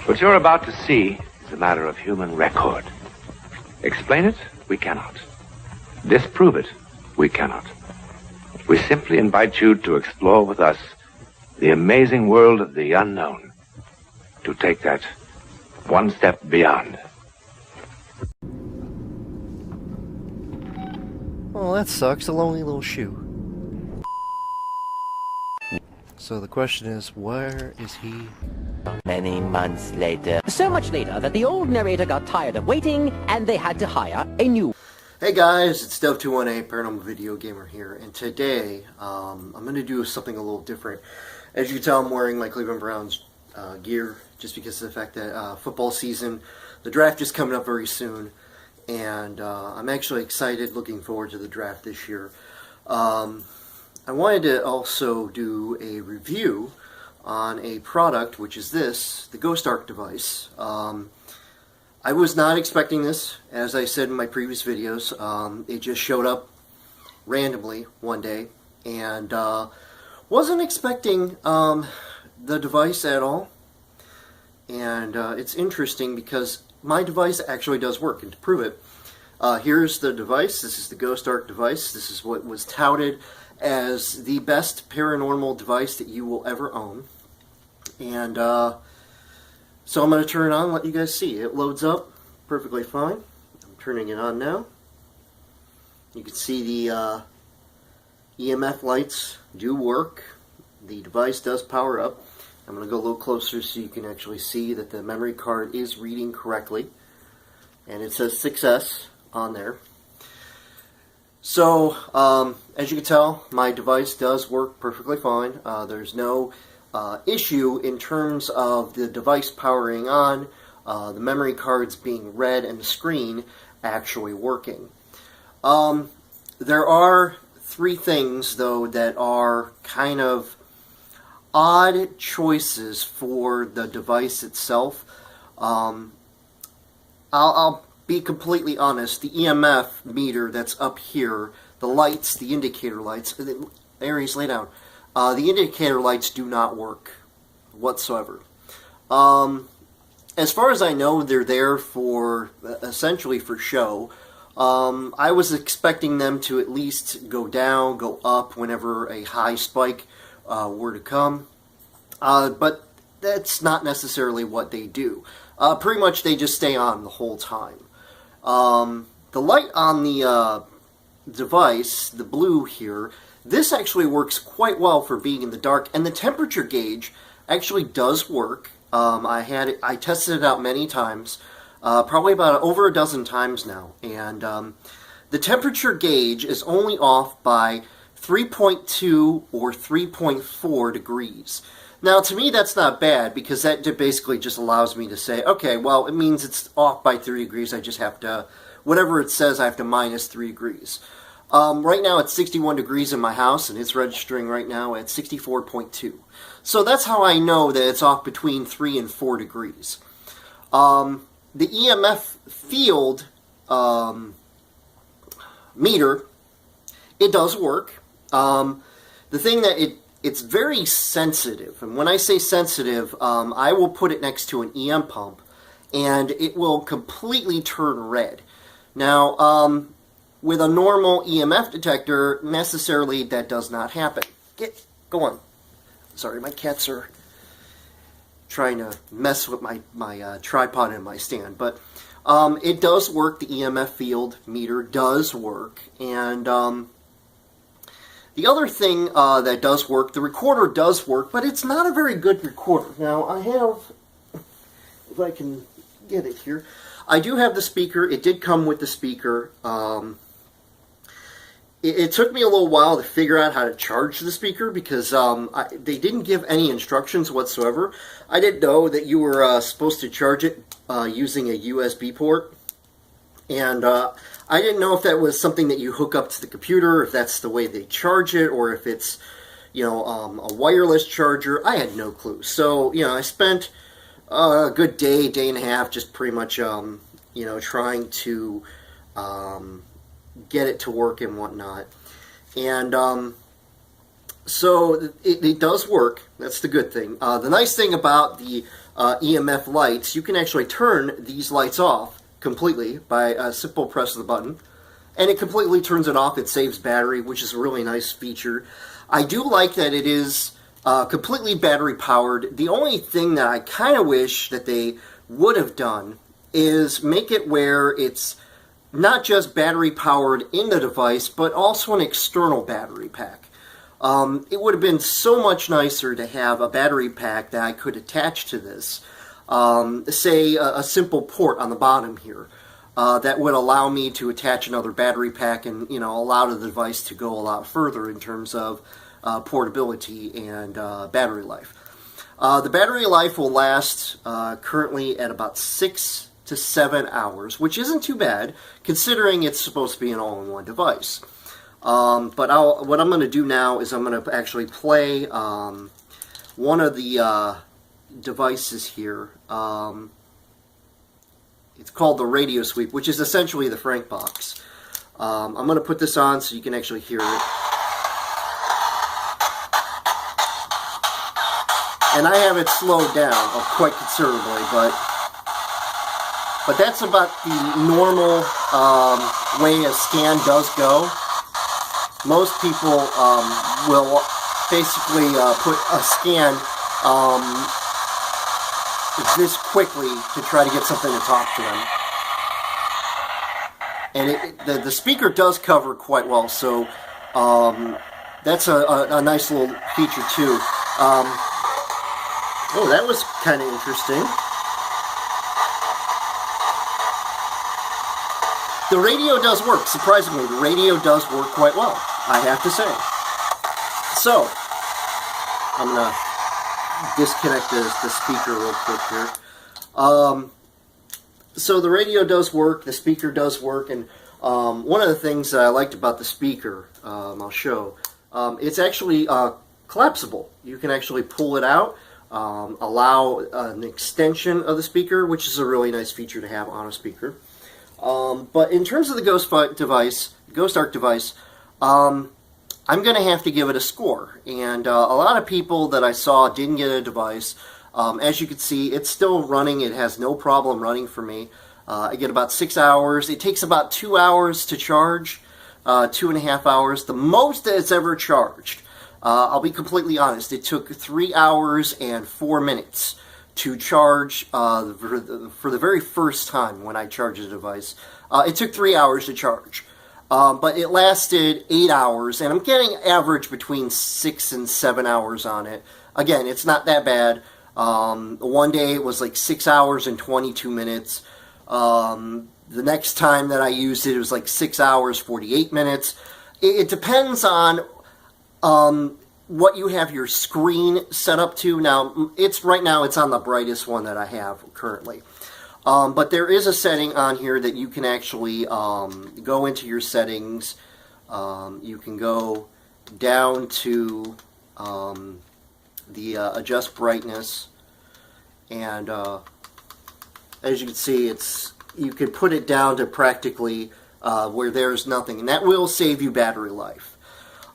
What you're about to see is a matter of human record. Explain it? We cannot. Disprove it? We cannot. We simply invite you to explore with us the amazing world of the unknown. To take that one step beyond. Oh, that sucks. A lonely little shoe. So the question is, where is he? Many months later. So much later that the old narrator got tired of waiting and they had to hire a new. Hey guys, it's Dev218, Paranormal Video Gamer here, and today I'm going to do something a little different. As you can tell, I'm wearing my Cleveland Browns gear just because of the fact that football season, the draft is coming up very soon, and I'm actually excited, looking forward to the draft this year. I wanted to also do a review on a product, which is this, the Ghost Ark device. I was not expecting this, as I said in my previous videos. It just showed up randomly one day, and wasn't expecting the device at all. And it's interesting because my device actually does work, and to prove it, here's the device. This is the Ghost Ark device. This is what was touted as the best paranormal device that you will ever own. And so I'm going to turn it on and let you guys see. It loads up perfectly fine. I'm turning it on now. You can see the EMF lights do work. The device does power up. I'm going to go a little closer so you can actually see that the memory card is reading correctly. And it says 6S on there. So, as you can tell, my device does work perfectly fine. There's no issue in terms of the device powering on, the memory cards being read, and the screen actually working. There are three things, though, that are kind of odd choices for the device itself. I'll be completely honest. The EMF meter that's up here, the lights, the indicator lights, Aries, lay down. The indicator lights do not work whatsoever. As far as I know, they're there for, essentially for show. I was expecting them to at least go down, go up whenever a high spike were to come. But that's not necessarily what they do. Pretty much they just stay on the whole time. The light on the device, the blue here, this actually works quite well for being in the dark, and the temperature gauge actually does work. I tested it out many times, probably about over a dozen times now, and the temperature gauge is only off by 3.2 or 3.4 degrees. Now, to me, that's not bad, because that basically just allows me to say, okay, well, it means it's off by 3 degrees. I just have to, whatever it says, I have to minus 3 degrees. Right now, it's 61 degrees in my house, and it's registering right now at 64.2. So that's how I know that it's off between 3 and 4 degrees. The EMF field meter, it does work. The thing that it's very sensitive, and when I say sensitive, I will put it next to an EM pump, and it will completely turn red. Now, with a normal EMF detector, necessarily that does not happen. Go on. Sorry, my cats are trying to mess with my tripod and my stand, but it does work. The EMF field meter does work, and the other thing that does work, the recorder does work, but it's not a very good recorder. Now, I have, if I can get it here, I do have the speaker. It did come with the speaker. It took me a little while to figure out how to charge the speaker, because they didn't give any instructions whatsoever. I didn't know that you were supposed to charge it using a USB port. And I didn't know if that was something that you hook up to the computer, if that's the way they charge it, or if it's, you know, a wireless charger. I had no clue. So, you know, I spent a good day, day and a half, just pretty much, you know, trying to get it to work and whatnot. And So it does work. That's the good thing. The nice thing about the EMF lights, you can actually turn these lights off completely by a simple press of the button. And it completely turns it off. It saves battery, which is a really nice feature. I do like that it is completely battery powered. The only thing that I kind of wish that they would have done is make it where it's not just battery powered in the device, but also an external battery pack. It would have been so much nicer to have a battery pack that I could attach to this. Say a simple port on the bottom here that would allow me to attach another battery pack and allow the device to go a lot further in terms of portability and battery life. The battery life will last currently at about 6 to 7 hours, which isn't too bad considering it's supposed to be an all-in-one device. But what I'm going to do now is I'm going to actually play one of the devices here. It's called the radio sweep, which is essentially the Frank box. I'm going to put this on so you can actually hear it. And I have it slowed down quite considerably, but that's about the normal way a scan does go. Most people will basically put a scan this quickly to try to get something to talk to them. And the speaker does cover quite well, so that's a nice little feature too. Oh, that was kind of interesting. The radio does work. Surprisingly, the radio does work quite well, I have to say. So, I'm going to disconnect the speaker real quick here. So the radio does work, the speaker does work, and one of the things that I liked about the speaker, I'll show, it's actually collapsible. You can actually pull it out, allow an extension of the speaker, which is a really nice feature to have on a speaker. But in terms of the Ghost Ark device, I'm going to have to give it a score. And a lot of people that I saw didn't get a device. As you can see, it's still running. It has no problem running for me. I get about 6 hours. It takes about 2 hours to charge, 2.5 hours, the most that it's ever charged. I'll be completely honest. It took 3 hours and 4 minutes to charge for the very first time when I charged the device. It took 3 hours to charge. But it lasted 8 hours, and I'm getting average between 6 and 7 hours on it. Again, it's not that bad. One day it was like 6 hours and 22 minutes. The next time that I used it, it was like 6 hours, 48 minutes. It depends on what you have your screen set up to. Now, right now it's on the brightest one that I have currently. But there is a setting on here that you can actually go into your settings. You can go down to the adjust brightness, and as you can see, you can put it down to practically where there's nothing, and that will save you battery life.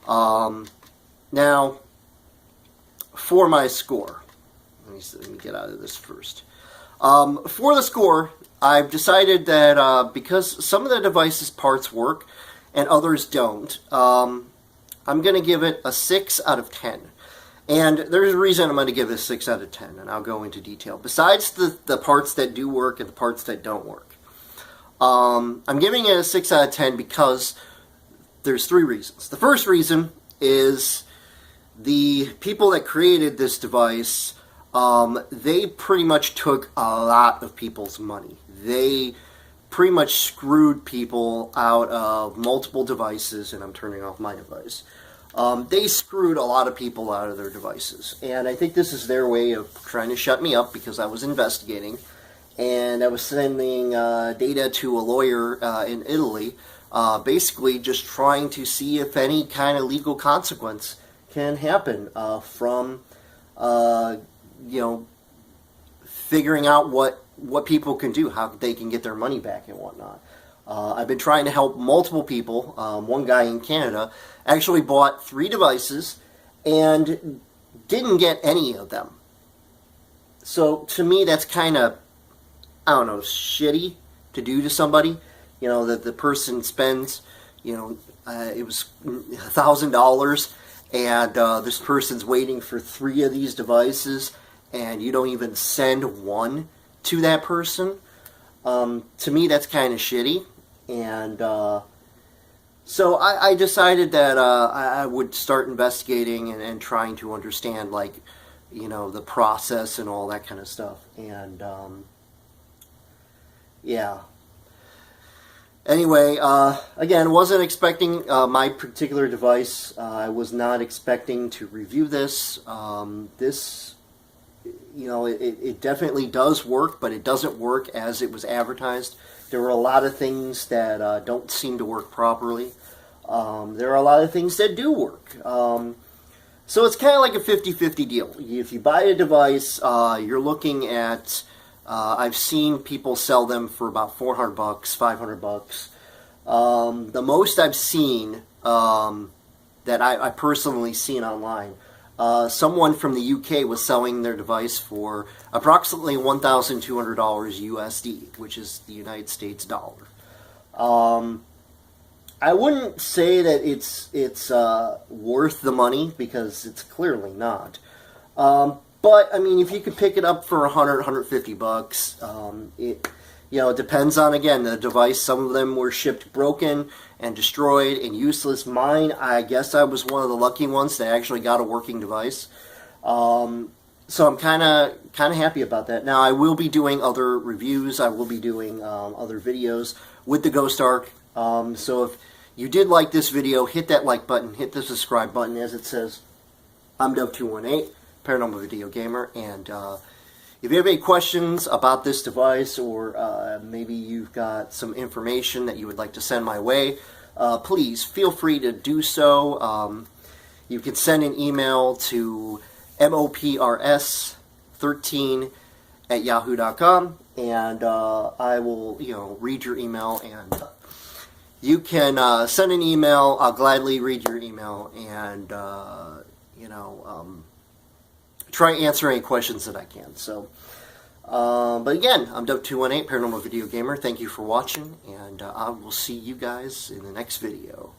Now, for my score, let me get out of this first. For the score, I've decided that because some of the device's parts work and others don't, I'm going to give it a 6 out of 10. And there's a reason I'm going to give it a 6 out of 10, and I'll go into detail. Besides the parts that do work and the parts that don't work. I'm giving it a 6 out of 10 because there's 3 reasons. The first reason is the people that created this device, they pretty much took a lot of people's money. They pretty much screwed people out of multiple devices, and I'm turning off my device. They screwed a lot of people out of their devices, and I think this is their way of trying to shut me up because I was investigating, and I was sending data to a lawyer in Italy, basically just trying to see if any kind of legal consequence can happen from figuring out what people can do, how they can get their money back and whatnot. I've been trying to help multiple people. One guy in Canada actually bought 3 devices, and didn't get any of them. So to me, that's kind of, I don't know, shitty to do to somebody. You know, that the person spends, you know, it was $1,000, and this person's waiting for 3 of these devices, and you don't even send one to that person. To me, that's kind of shitty. And so I decided that I would start investigating and trying to understand, like, you know, the process and all that kind of stuff. And yeah. Anyway, again, wasn't expecting my particular device. I was not expecting to review this. This, you know, it definitely does work, but it doesn't work as it was advertised. There were a lot of things that don't seem to work properly. There are a lot of things that do work. So it's kind of like a 50-50 deal. If you buy a device, you're looking at, I've seen people sell them for about $400, $500. The most I've seen, that I personally seen online, someone from the UK was selling their device for approximately $1,200 USD, which is the United States dollar. I wouldn't say that it's worth the money, because it's clearly not. But I mean, if you could pick it up for $100, $150, it, you know, it depends on, again, the device. Some of them were shipped broken and destroyed and useless. Mine, I guess I was one of the lucky ones that actually got a working device. So I'm kind of happy about that. Now, I will be doing other reviews. I will be doing other videos with the Ghost Ark. So if you did like this video, hit that like button, hit the subscribe button. As it says, I'm Dove218, Paranormal Video Gamer, and if you have any questions about this device, or maybe you've got some information that you would like to send my way, please feel free to do so. You can send an email to moprs13@yahoo.com, and I will, you know, read your email. And you can send an email. I'll gladly read your email, and you know, try and answer any questions that I can. So, but again, I'm Dove218, Paranormal Video Gamer. Thank you for watching, and I will see you guys in the next video.